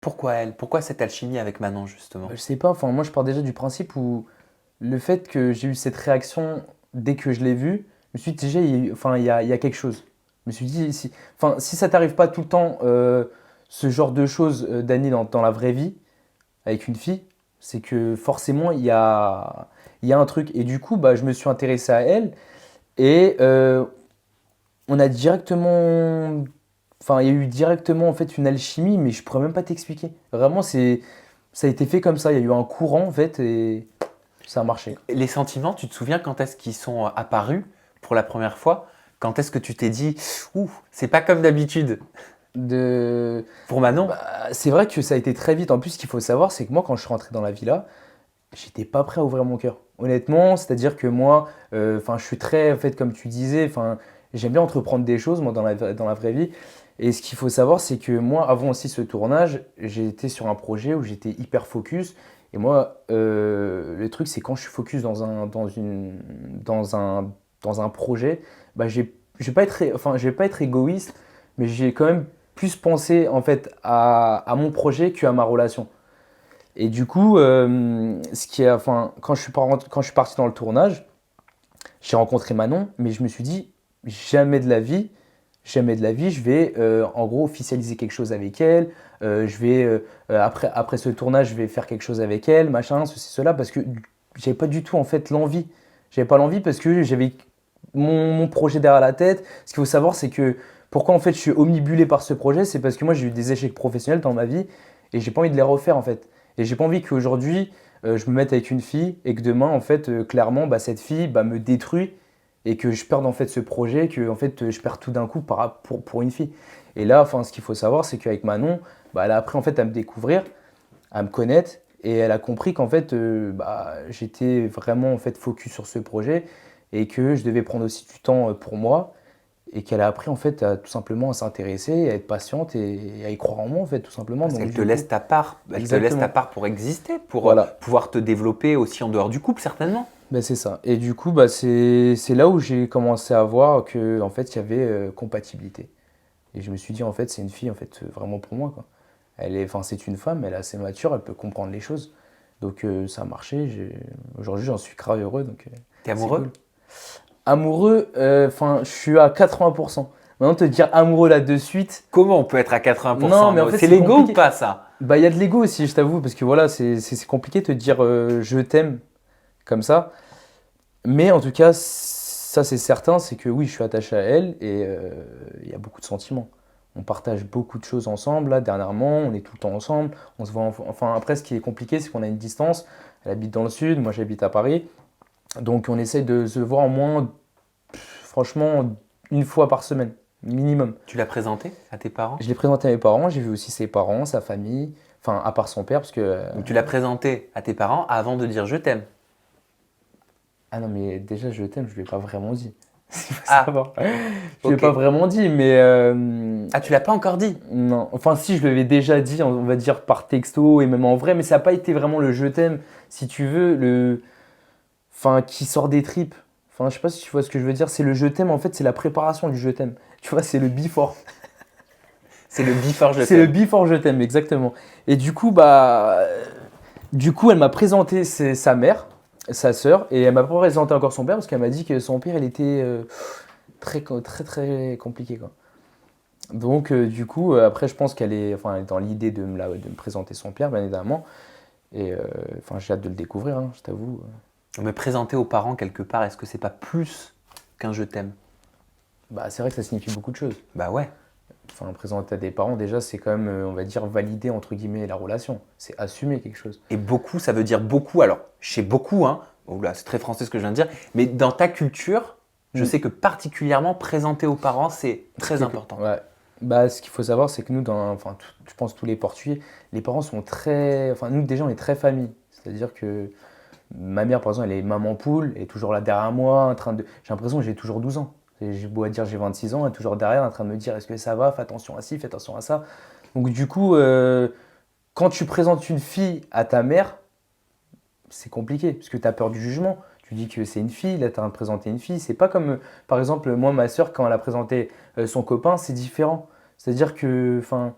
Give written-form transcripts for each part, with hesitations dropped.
Pourquoi elle? Pourquoi cette alchimie avec Manon, justement? Je sais pas, enfin, moi je pars déjà du principe où le fait que j'ai eu cette réaction dès que je l'ai vue, je me suis dit déjà, enfin, il y a quelque chose. Je me suis dit, si, enfin, si ça t'arrive pas tout le temps, ce genre de choses, Dany, dans la vraie vie, avec une fille, c'est que forcément, il y a un truc. Et du coup, bah, je me suis intéressé à elle et on a directement. Enfin, il y a eu directement en fait une alchimie, mais je pourrais même pas t'expliquer. Vraiment, ça a été fait comme ça. Il y a eu un courant en fait et ça a marché. Les sentiments, tu te souviens quand est-ce qu'ils sont apparus pour la première fois? Quand est-ce que tu t'es dit, ouh, c'est pas comme d'habitude De... pour Manon? Bah, c'est vrai que ça a été très vite. En plus, ce qu'il faut savoir, c'est que moi, quand je suis rentré dans la villa, j'étais pas prêt à ouvrir mon cœur. Honnêtement, c'est-à-dire que moi, enfin, je suis très, en fait, comme tu disais, enfin, j'aime bien entreprendre des choses, moi, dans la vraie vie. Et ce qu'il faut savoir, c'est que moi, avant aussi ce tournage, j'ai été sur un projet où j'étais hyper focus. Et moi, le truc, c'est quand je suis focus dans un, dans un projet, bah, je vais pas être, enfin, je vais pas être égoïste, mais j'ai quand même plus pensé, en fait, à mon projet qu'à ma relation. Et du coup, enfin, quand je suis parti dans le tournage, j'ai rencontré Manon, mais je me suis dit, jamais de la vie, jamais de la vie, je vais en gros officialiser quelque chose avec elle. Après ce tournage, je vais faire quelque chose avec elle, machin, ceci, cela, parce que j'avais pas du tout en fait l'envie. J'avais pas l'envie parce que j'avais mon projet derrière la tête. Ce qu'il faut savoir, c'est que pourquoi en fait je suis omnibulé par ce projet, c'est parce que moi j'ai eu des échecs professionnels dans ma vie et j'ai pas envie de les refaire en fait. Et j'ai pas envie qu'aujourd'hui je me mette avec une fille et que demain en fait clairement bah, cette fille bah, me détruit et que je perde en fait ce projet, que en fait je perds tout d'un coup pour une fille. Et là, enfin, ce qu'il faut savoir, c'est qu'avec Manon, bah, elle a appris en fait à me découvrir, à me connaître, et elle a compris qu'en fait, bah, j'étais vraiment en fait focus sur ce projet et que je devais prendre aussi du temps pour moi, et qu'elle a appris en fait à tout simplement à s'intéresser, à être patiente et à y croire en moi en fait tout simplement. Parce Donc qu'elle te du coup, laisse ta part, elle te laisse ta exactement. part pour exister, pour Voilà. pouvoir te développer aussi en dehors du couple, certainement. Ben, c'est ça. Et du coup, bah, c'est là où j'ai commencé à voir que en fait, il y avait compatibilité. Et je me suis dit, en fait, c'est une fille, en fait, vraiment pour moi, quoi. Enfin, c'est une femme, elle est assez mature, elle peut comprendre les choses. Donc, ça a marché. Aujourd'hui, j'en suis grave heureux, donc T'es c'est amoureux? cool. Amoureux, enfin, je suis à 80%. Maintenant, te dire amoureux là de suite, Comment on peut être à non, 80% mais en amoureux? fait, C'est c'est l'ego ou compliqué. pas ça? Bah, il y a de l'ego aussi, je t'avoue, parce que voilà, c'est compliqué de te dire je t'aime comme ça. Mais en tout cas, ça c'est certain, c'est que oui, je suis attaché à elle et il y a beaucoup de sentiments. On partage beaucoup de choses ensemble, là, dernièrement, on est tout le temps ensemble. On se voit, enfin, après, ce qui est compliqué, c'est qu'on a une distance. Elle habite dans le sud, moi j'habite à Paris. Donc on essaye de se voir au moins, franchement, une fois par semaine, minimum. Tu l'as présenté à tes parents? Je l'ai présenté à mes parents, j'ai vu aussi ses parents, sa famille, enfin, à part son père, parce que. Donc tu l'as présenté à tes parents avant de dire je t'aime. Ah non, mais déjà, je t'aime, je lui ai pas vraiment dit. Il faut Ah, savoir. Je lui ai ok. pas vraiment dit, mais Ah, tu l'as pas encore dit? non. Enfin, si, je lui avais déjà dit, on va dire par texto et même en vrai, mais ça n'a pas été vraiment le je t'aime, si tu veux, enfin, qui sort des tripes. Enfin, je sais pas si tu vois ce que je veux dire. C'est le je t'aime, en fait, c'est la préparation du je t'aime. Tu vois, c'est le before. C'est le before je C'est le t'aime. before je t'aime, exactement. Et du coup, bah, du coup, elle m'a présenté sa mère, sa sœur, et elle m'a pas présenté encore son père parce qu'elle m'a dit que son père, il était très compliqué, quoi. Donc, du coup, après, je pense enfin, elle est dans l'idée de me présenter son père, bien évidemment. Et enfin, j'ai hâte de le découvrir, hein, je t'avoue. Me présenter aux parents quelque part, est-ce que c'est pas plus qu'un je t'aime? Bah, c'est vrai que ça signifie beaucoup de choses. Bah ouais. Enfin, présenter à des parents, déjà, c'est quand même, on va dire, valider, entre guillemets, la relation. C'est assumer quelque chose. Et beaucoup, ça veut dire beaucoup. Alors, chez beaucoup, hein, oula, c'est très français ce que je viens de dire, mais dans ta culture, je Mm. sais que particulièrement présenter aux parents, c'est très important. Ouais. Bah, ce qu'il faut savoir, c'est que nous, enfin, je pense tous les Portugais, les parents sont très. Enfin, nous, déjà, on est très famille. C'est-à-dire que ma mère, par exemple, elle est maman poule, elle est toujours là derrière moi, en train de. J'ai l'impression que j'ai toujours 12 ans. J'ai beau à dire j'ai 26 ans, elle est toujours derrière, en train de me dire est-ce que ça va, fais attention à ci, fais attention à ça. Donc, du coup, quand tu présentes une fille à ta mère, c'est compliqué, parce que tu as peur du jugement. Tu dis que c'est une fille, là, tu es en train de présenter une fille. C'est pas comme, par exemple, moi, ma soeur, quand elle a présenté son copain, c'est différent. C'est-à-dire que, enfin,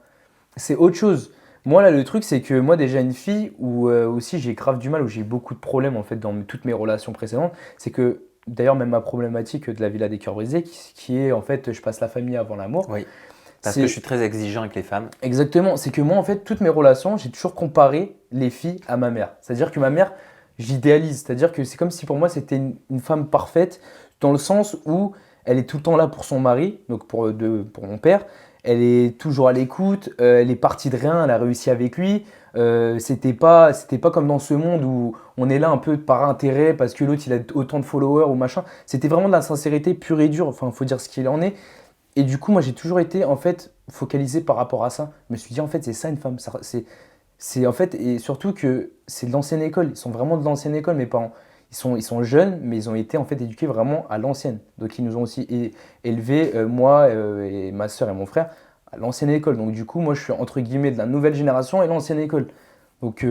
c'est autre chose. Moi, là, le truc, c'est que moi, déjà, une fille où aussi j'ai grave du mal, où j'ai eu beaucoup de problèmes en fait dans toutes mes relations précédentes, c'est que d'ailleurs, même ma problématique de la villa des cœurs brisés, qui est en fait, je passe la famille avant l'amour, Oui, parce que je c'est suis très exigeant avec les femmes. exactement, c'est que moi, en fait, toutes mes relations, j'ai toujours comparé les filles à ma mère. C'est-à-dire que ma mère, j'idéalise, c'est-à-dire que c'est comme si pour moi, c'était une femme parfaite, dans le sens où elle est tout le temps là pour son mari, donc pour mon père. Elle est toujours à l'écoute, elle est partie de rien, elle a réussi avec lui. C'était pas comme dans ce monde où on est là un peu par intérêt parce que l'autre il a autant de followers ou machin. C'était vraiment de la sincérité pure et dure, enfin, faut dire ce qu'il en est. Et du coup, moi, j'ai toujours été en fait focalisé par rapport à ça. Je me suis dit, en fait, c'est ça une femme. C'est en fait, et surtout que c'est de l'ancienne école. Ils sont vraiment de l'ancienne école, mes parents. Ils sont jeunes, mais ils ont été en fait éduqués vraiment à l'ancienne. Donc, ils nous ont aussi élevés, moi et ma soeur et mon frère, à l'ancienne école. Donc, du coup, moi, je suis entre guillemets de la nouvelle génération et l'ancienne école. Donc,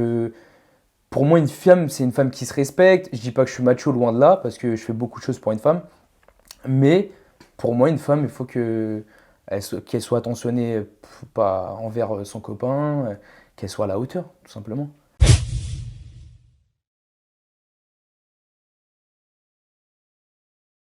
pour moi, une femme, c'est une femme qui se respecte. Je dis pas que je suis macho, loin de là, parce que je fais beaucoup de choses pour une femme. Mais pour moi, une femme, il faut qu'elle soit attentionnée pas envers son copain, qu'elle soit à la hauteur, tout simplement.